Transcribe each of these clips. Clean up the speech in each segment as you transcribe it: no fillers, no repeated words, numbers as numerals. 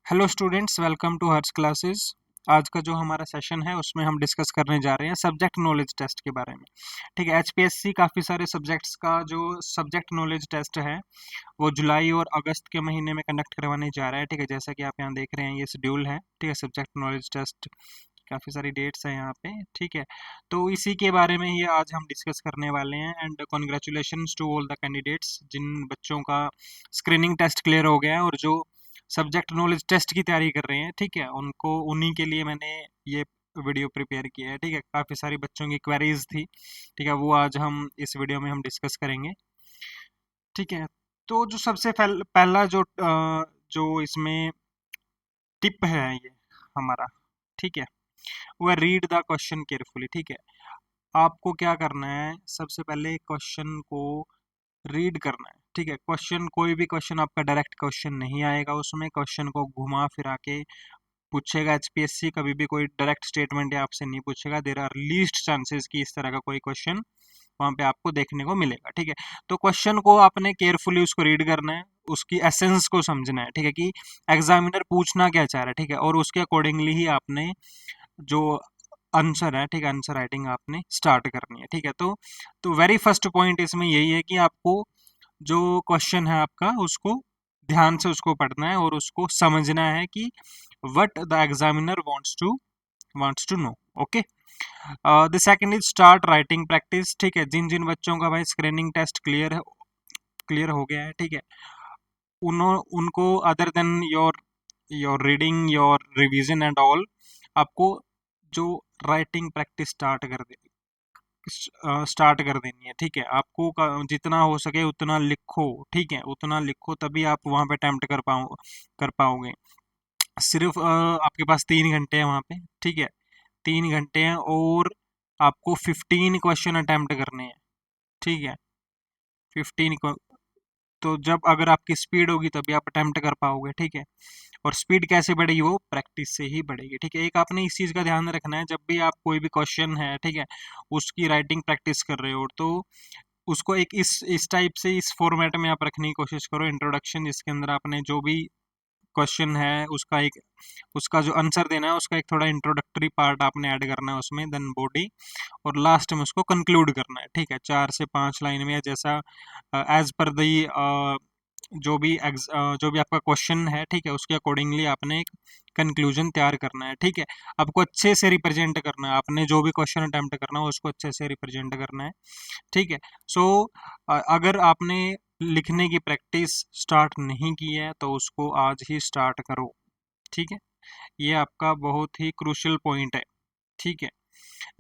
Hello students, welcome to Harsh classes. आज का जो हमारा सेशन है उसमें हम डिस्कस करने जा रहे हैं सब्जेक्ट नॉलेज टेस्ट के बारे में। ठीक है, एचपीएससी काफ़ी सारे सब्जेक्ट्स का जो सब्जेक्ट नॉलेज टेस्ट है वो जुलाई और अगस्त के महीने में कंडक्ट करवाने जा रहा है। ठीक है, जैसा कि आप यहाँ देख रहे हैं ये शेड्यूल है। ठीक है, सब्जेक्ट नॉलेज टेस्ट काफ़ी सारी डेट्स हैं यहाँ पे। ठीक है, तो इसी के बारे में ही आज हम डिस्कस करने वाले हैं। And congratulations to all the candidates जिन बच्चों का स्क्रीनिंग टेस्ट क्लियर हो गया है और जो सब्जेक्ट नॉलेज टेस्ट की तैयारी कर रहे हैं। ठीक है, उनको उन्हीं के लिए मैंने ये वीडियो प्रिपेयर किया है। ठीक है, काफ़ी सारी बच्चों की क्वेरीज थी। ठीक है, वो आज हम इस वीडियो में हम डिस्कस करेंगे। ठीक है, तो जो सबसे पहला जो इसमें टिप है ये हमारा, ठीक है, वो है रीड द क्वेश्चन केयरफुली। ठीक है, आपको क्या करना है, सबसे पहले क्वेश्चन को रीड करना है। ठीक है, क्वेश्चन कोई भी क्वेश्चन आपका डायरेक्ट क्वेश्चन नहीं आएगा, उसमें क्वेश्चन को घुमा फिरा के पूछेगा। एचपीएससी कभी भी कोई डायरेक्ट स्टेटमेंट आपसे नहीं पूछेगा। देयर आर लीस्ट चांसेस कि इस तरह का कोई क्वेश्चन वहां पे आपको देखने को मिलेगा। ठीक है, तो क्वेश्चन को आपने केयरफुली उसको रीड करना है, उसकी एसेंस को समझना है। ठीक है, कि एग्जामिनर पूछना क्या चाह रहा है। ठीक है, और उसके अकॉर्डिंगली ही आपने जो आंसर है, ठीक है, आंसर राइटिंग आपने स्टार्ट करनी है। ठीक है, तो वेरी फर्स्ट पॉइंट इसमें यही है कि आपको जो क्वेश्चन है आपका उसको ध्यान से उसको पढ़ना है और उसको समझना है कि what the examiner wants to know. Okay, the second is start writing practice. ठीक है, जिन जिन बच्चों का भाई स्क्रीनिंग टेस्ट क्लियर हो गया है, ठीक है, उनको other than your reading, your revision and all, आपको जो राइटिंग प्रैक्टिस स्टार्ट कर देनी है। ठीक है, आपको जितना हो सके उतना लिखो। ठीक है, उतना लिखो तभी आप वहां पे अटेम्प्ट कर पाओगे। सिर्फ आपके पास 3 घंटे हैं वहां पे। ठीक है, 3 घंटे हैं और आपको 15 क्वेश्चन अटेम्प्ट करने हैं। ठीक है, 15। तो जब अगर आपकी स्पीड होगी तभी आप अटेम्प्ट कर पाओगे। ठीक है, और स्पीड कैसे बढ़ेगी, वो प्रैक्टिस से ही बढ़ेगी। ठीक है, एक आपने इस चीज़ का ध्यान रखना है, जब भी आप कोई भी क्वेश्चन है, ठीक है, उसकी राइटिंग प्रैक्टिस कर रहे हो तो उसको एक इस टाइप से इस फॉर्मेट में आप रखने की कोशिश करो। इंट्रोडक्शन, जिसके अंदर आपने जो भी क्वेश्चन है उसका जो आंसर देना है उसका एक थोड़ा इंट्रोडक्टरी पार्ट आपने ऐड करना है उसमें, देन बॉडी, और लास्ट में उसको कंक्लूड करना है। ठीक है, 4 से 5 लाइन में, जैसा एज पर दी जो भी आपका क्वेश्चन है, ठीक है, उसके अकॉर्डिंगली आपने एक कंक्लूजन तैयार करना है। ठीक है, आपको अच्छे से रिप्रेजेंट करना है, आपने जो भी क्वेश्चन अटेम्प्ट करना है उसको अच्छे से रिप्रेजेंट करना है। ठीक है, सो अगर आपने लिखने की प्रैक्टिस स्टार्ट नहीं की है तो उसको आज ही स्टार्ट करो। ठीक है, ये आपका बहुत ही क्रूशियल पॉइंट है। ठीक है,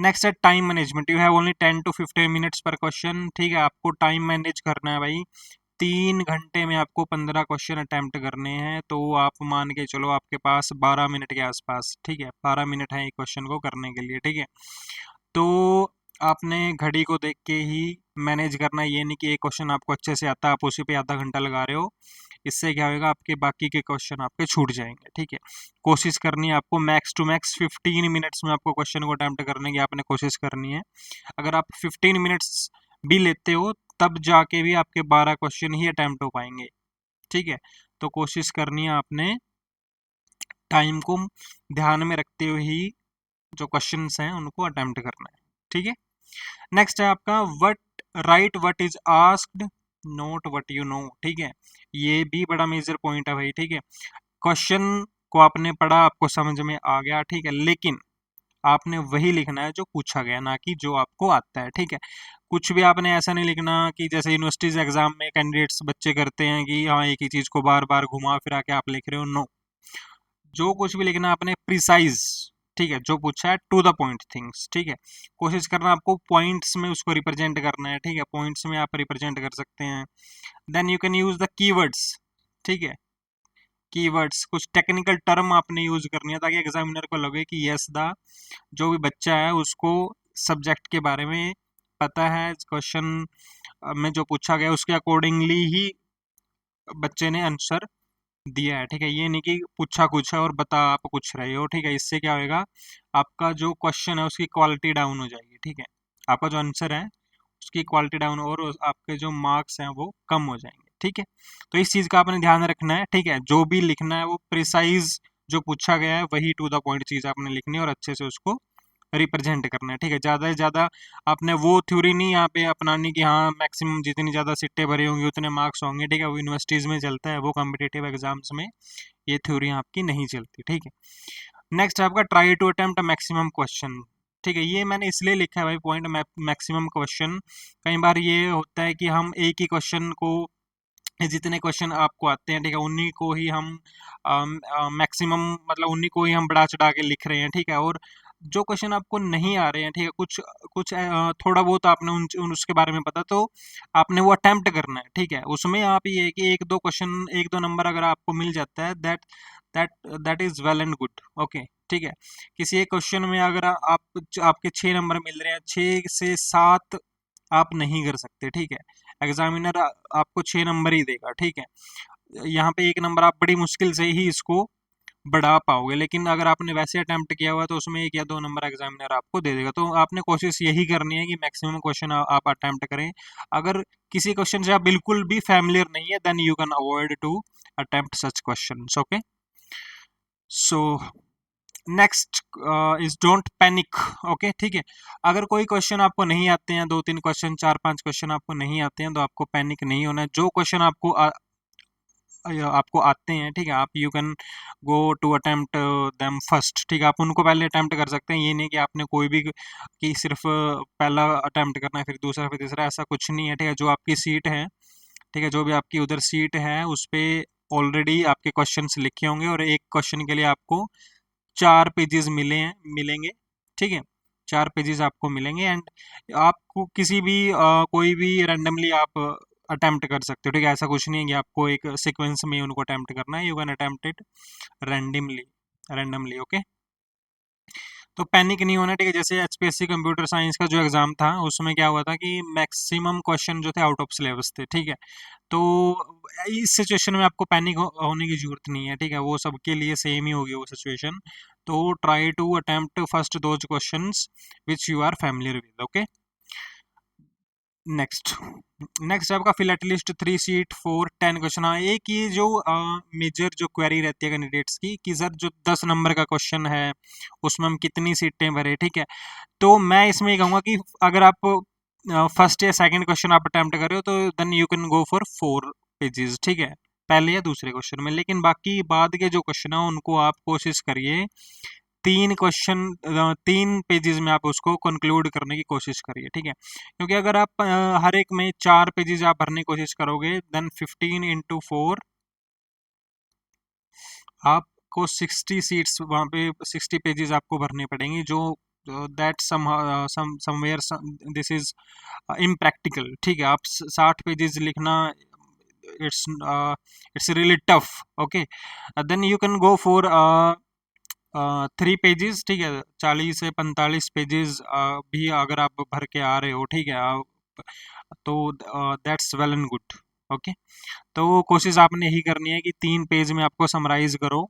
नेक्स्ट है time management. You have only 10 to 15 minutes पर क्वेश्चन। ठीक है, आपको टाइम मैनेज करना है भाई। 3 घंटे में आपको 15 क्वेश्चन अटेम्प्ट करने हैं, तो आप मान के चलो आपके पास 12 मिनट के आसपास। ठीक है, 12 मिनट है एक क्वेश्चन को करने के लिए। ठीक है, तो आपने घड़ी को देख के ही मैनेज करना है। ये नहीं कि एक क्वेश्चन आपको अच्छे से आता है आप उसी पे आधा घंटा लगा रहे हो। इससे क्या होगा, आपके बाकी के क्वेश्चन आपके छूट जाएंगे। ठीक है, कोशिश करनी है आपको मैक्स टू मैक्स 15 मिनट्स में आपको क्वेश्चन को अटेम्प्ट करने की आपने कोशिश करनी है। अगर आप 15 मिनट्स भी लेते हो तब जाके भी आपके 12 क्वेश्चन ही अटेम्प्ट हो पाएंगे। ठीक है, तो कोशिश करनी है आपने टाइम को ध्यान में रखते हुए ही जो क्वेश्चंस हैं उनको अटेम्प्ट करना है। ठीक है, नेक्स्ट है आपका what right what is asked, note what you know. ठीक है, ये भी बड़ा मेजर पॉइंट है भाई। ठीक है, क्वेश्चन को आपने पढ़ा, आपको समझ में आ गया, ठीक है, लेकिन आपने वही लिखना है जो पूछा गया, ना कि जो आपको आता है। ठीक है, कुछ भी आपने ऐसा नहीं लिखना कि जैसे यूनिवर्सिटीज एग्जाम में कैंडिडेट्स बच्चे करते हैं कि हाँ एक ही चीज को बार बार घुमा फिरा के आप लिख रहे हो। नो, जो कुछ भी लिखना आपने प्रिसाइज, ठीक है, जो पूछा है टू द पॉइंट थिंग्स। ठीक है, कोशिश करना आपको पॉइंट्स में उसको रिप्रेजेंट करना है। ठीक है, पॉइंट्स में आप रिप्रेजेंट कर सकते हैं। Then you can use the keywords. ठीक है, कीवर्ड्स, कुछ टेक्निकल टर्म आपने यूज करनी है ताकि एग्जामिनर को लगे कि यस द जो भी बच्चा है उसको सब्जेक्ट के बारे में पता है। क्वेश्चन में जो पूछा गया उसके अकॉर्डिंगली ही बच्चे ने आंसर दिया है। ठीक है, ये नहीं कि पूछा कुछ है और बता आप कुछ रहे हो। ठीक है, इससे क्या होएगा, आपका जो क्वेश्चन है उसकी क्वालिटी डाउन हो जाएगी। ठीक है, आपका जो आंसर है उसकी क्वालिटी डाउन और आपके जो मार्क्स हैं वो कम हो जाएंगे। ठीक है। तो इस चीज़ का आपने ध्यान रखना है, ठीक है। जो भी लिखना है वो प्रिसाइज जो पूछा गया है वही टू द पॉइंट चीज़ आपने लिखनी है और अच्छे से उसको रिप्रेजेंट करना है, ठीक है। ज़्यादा से ज़्यादा आपने वो थ्योरी नहीं यहाँ पे अपनानी कि हाँ मैक्सिमम जितनी ज़्यादा सीटें भरी होंगी उतने मार्क्स होंगे, ठीक है। वो यूनिवर्सिटीज़ में चलता है, वो कॉम्पिटिटिव एग्जाम्स में ये थ्योरी आपकी नहीं चलती, ठीक है। नेक्स्ट आपका try to attempt maximum question, ठीक है। ये मैंने इसलिए लिखा है भाई पॉइंट मैक्सिमम क्वेश्चन। कई बार ये होता है कि हम एक ही क्वेश्चन को, जितने क्वेश्चन आपको आते हैं, ठीक है, उन्हीं को ही हम मैक्सिमम मतलब उन्हीं को ही हम बढ़ा चढ़ा के लिख रहे हैं, ठीक है। और जो क्वेश्चन आपको नहीं आ रहे हैं, ठीक है, कुछ कुछ थोड़ा बहुत आपने उसके बारे में पता, तो आपने वो अटेम्प्ट करना है, ठीक है। उसमें आप ये है कि एक दो क्वेश्चन, एक दो नंबर अगर आपको मिल जाता है, that that is well and good, okay, ठीक है। किसी एक क्वेश्चन में अगर आपके 6 नंबर मिल रहे हैं, 6 से 7 आप नहीं कर सकते, ठीक है। एग्जामिनर आपको 6 नंबर ही देगा, ठीक है। यहाँ पे 1 नंबर आप बड़ी मुश्किल से ही इसको बढ़ा पाओगे, लेकिन अगर आपने वैसे अटेम्प्ट किया हुआ तो उसमें 1 या 2 नंबर एग्जामिनर आपको दे देगा। तो आपने कोशिश यही करनी है कि मैक्सिमम क्वेश्चन आप अटेम्प्ट करें। अगर किसी क्वेश्चन से आप बिल्कुल भी फैमिलियर नहीं है, then you can avoid to attempt such questions, okay. So next is don't panic, okay, ठीक है। अगर कोई क्वेश्चन आपको नहीं आते हैं, 2-3 क्वेश्चन, 4-5 क्वेश्चन आपको नहीं आते हैं, तो आपको पैनिक नहीं होना है। जो क्वेश्चन आपको आते हैं, ठीक है, आप you can go to attempt them first, ठीक है। आप उनको पहले अटेम्प्ट कर सकते हैं। ये नहीं कि आपने कोई भी कि सिर्फ पहला अटेम्प्ट करना है, फिर दूसरा, फिर तीसरा, ऐसा कुछ नहीं है, ठीक है। जो आपकी सीट है, ठीक है, जो भी आपकी उधर सीट है उस पे ऑलरेडी आपके क्वेश्चंस लिखे होंगे और एक क्वेश्चन के लिए आपको 4 पेजेस मिलेंगे, ठीक है। 4 पेजेस आपको मिलेंगे एंड आपको किसी भी कोई भी रैंडमली आप अटेम्प्ट कर सकते हो, ठीक है। ऐसा कुछ नहीं है कि आपको एक सीक्वेंस में उनको अटेम्प्ट करना है। You can attempt it randomly, okay. तो पैनिक नहीं होना, ठीक है। जैसे एचपीएससी कंप्यूटर साइंस का जो एग्जाम था उसमें क्या हुआ था कि मैक्सिमम क्वेश्चन जो थे आउट ऑफ सिलेबस थे, ठीक है। तो इस सिचुएशन में आपको पैनिक होने की जरूरत नहीं है, ठीक है। वो सबके लिए सेम ही होगी वो सिचुएशन। तो try to attempt first those questions which you are familiar with, okay. Next next आपका fill at least 3 seat for 10 question. हाँ, एक ये जो मेजर जो क्वेरी रहती है कैंडिडेट्स की कि सर जो 10 नंबर का क्वेश्चन है उसमें हम कितनी सीटें भरे, ठीक है। तो मैं इसमें ये कहूँगा कि अगर आप फर्स्ट या सेकंड क्वेश्चन आप अटेम्प्ट कर रहे हो तो then you can go for 4 pages, ठीक है, पहले या दूसरे क्वेश्चन में। लेकिन बाकी बाद के जो क्वेश्चन है उनको आप कोशिश करिए 3 पेजेस में आप उसको कंक्लूड करने की कोशिश करिए, ठीक है। क्योंकि अगर आप हर एक में 4 पेजेस आप भरने की कोशिश करोगे, देन 15 × 4 आपको 60 सीट्स वहाँ पे 60 पेजेस आपको भरने पड़ेंगे, जो that somewhere this is impractical, ठीक है। आप 60 पेजेस लिखना, it's really tough, okay. Then you can go for 3 pages, ठीक है। 40 से 45 पेजेस भी अगर आप भर के आ रहे हो, ठीक है, तो that's well and good, okay. तो कोशिश आपने यही करनी है कि 3 पेज में आपको समराइज करो,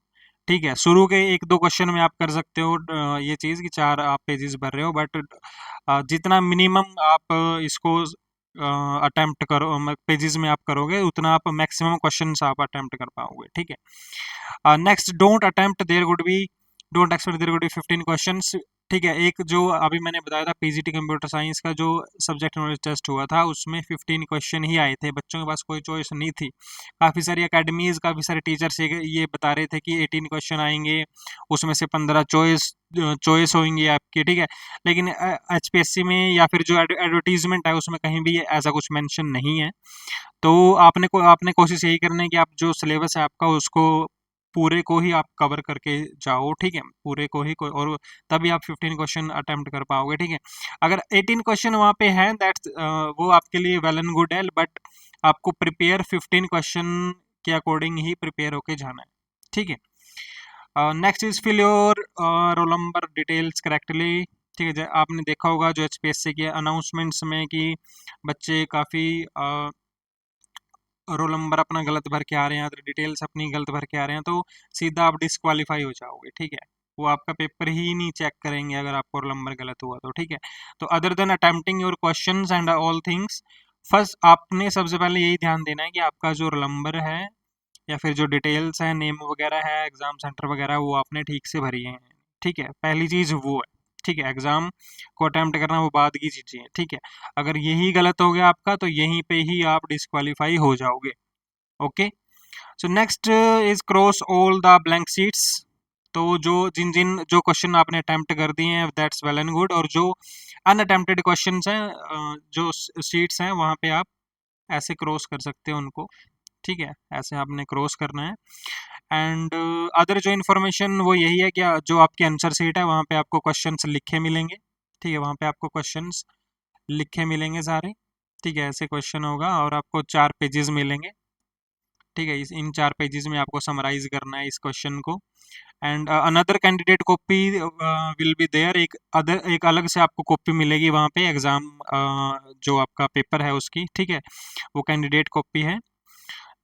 ठीक है। शुरू के 1-2 क्वेश्चन में आप कर सकते हो ये चीज़ कि 4 आप पेजेस भर रहे हो, बट जितना मिनिमम आप इसको अटेम्प्ट करो पेजेस में आप करोगे, उतना आप मैक्सिमम क्वेश्चंस आप अटेम्प्ट कर पाओगे, ठीक है। Next don't attempt there would be don't expect there would be 15 questions, ठीक है। एक जो अभी मैंने बताया था पीजीटी कंप्यूटर साइंस का जो सब्जेक्ट नॉलेज टेस्ट हुआ था उसमें 15 क्वेश्चन ही आए थे। बच्चों के पास कोई चॉइस नहीं थी। काफ़ी सारी अकेडमीज, काफ़ी सारे टीचर्स ये बता रहे थे कि 18 क्वेश्चन आएंगे, उसमें से 15 चॉइस होंगी आपकी, ठीक है। लेकिन एचपीएससी में या फिर जो एडवर्टीजमेंट है उसमें कहीं भी ऐसा कुछ मेंशन नहीं है। तो आपने कोशिश यही करनी है कि आप जो सिलेबस है आपका उसको पूरे को ही आप कवर करके जाओ, ठीक है, पूरे को ही और तभी आप 15 क्वेश्चन अटेम्प्ट कर पाओगे, ठीक है। अगर 18 क्वेश्चन वहाँ पे हैं दैट्स वो आपके लिए वेल एंड गुड है, बट आपको प्रिपेयर 15 क्वेश्चन के अकॉर्डिंग ही प्रिपेयर होके जाना है, ठीक है। Next is fill your roll number details correctly, ठीक है। आपने देखा होगा जो एचपीएससी के अनाउंसमेंट्स में कि बच्चे काफ़ी रोल नंबर अपना गलत भर के आ रहे हैं, तो डिटेल्स अपनी गलत भर के आ रहे हैं, तो सीधा आप डिस्क्वालीफाई हो जाओगे, ठीक है। वो आपका पेपर ही नहीं चेक करेंगे अगर आपको रोल नंबर गलत हुआ तो, ठीक है। तो other than attempting your questions and all things, first आपने सबसे पहले यही ध्यान देना है कि आपका जो रोल नंबर है या फिर जो डिटेल्स है, नेम वगैरह है, एग्ज़ाम सेंटर वगैरह, वो आपने ठीक से भरी हैं। ठीक है, पहली चीज़ वो है। ठीक है, एग्ज़ाम को अटेम्प्ट करना वो बाद की चीज़ें हैं। ठीक है, अगर यही गलत हो गया आपका तो यहीं पे ही आप डिस्क्वालीफाई हो जाओगे। Okay, so next is cross all the blank seats. तो जो जिन जिन जो क्वेश्चन आपने अटेम्प्ट कर दिए हैं दैट्स वेल एंड गुड, और जो अनअटेम्प्टेड क्वेश्चन हैं, जो सीट्स हैं वहाँ पे आप ऐसे क्रॉस कर सकते हो उनको। ठीक है, ऐसे आपने क्रॉस करना है। एंड अदर जो इन्फॉर्मेशन वो यही है कि जो आपकी आंसर सीट है वहाँ पे आपको क्वेश्चंस लिखे मिलेंगे। ठीक है, वहाँ पे आपको क्वेश्चंस लिखे मिलेंगे सारे। ठीक है, ऐसे क्वेश्चन होगा और आपको 4 पेजेस मिलेंगे। ठीक है, इस इन 4 पेजेस में आपको समराइज करना है इस क्वेश्चन को। And another candidate copy will be there, एक अलग से आपको कॉपी मिलेगी वहाँ पे एग्ज़ाम जो आपका पेपर है उसकी। ठीक है, वो कैंडिडेट कॉपी है।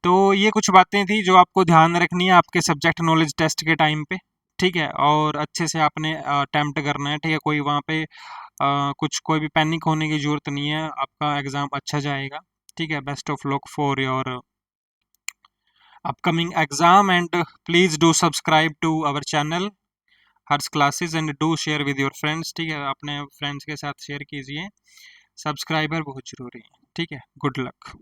तो ये कुछ बातें थी जो आपको ध्यान रखनी है आपके सब्जेक्ट नॉलेज टेस्ट के टाइम पे। ठीक है, और अच्छे से आपने अटेम्प्ट करना है। ठीक है, कोई वहाँ पे कुछ कोई भी पैनिक होने की ज़रूरत नहीं है, आपका एग्ज़ाम अच्छा जाएगा। ठीक है, best of luck for your upcoming exam, and please do subscribe to our channel Harsh classes and do share with your friends. ठीक है, अपने फ्रेंड्स के साथ शेयर कीजिए, सब्सक्राइबर बहुत ज़रूरी है। ठीक है, गुड लक।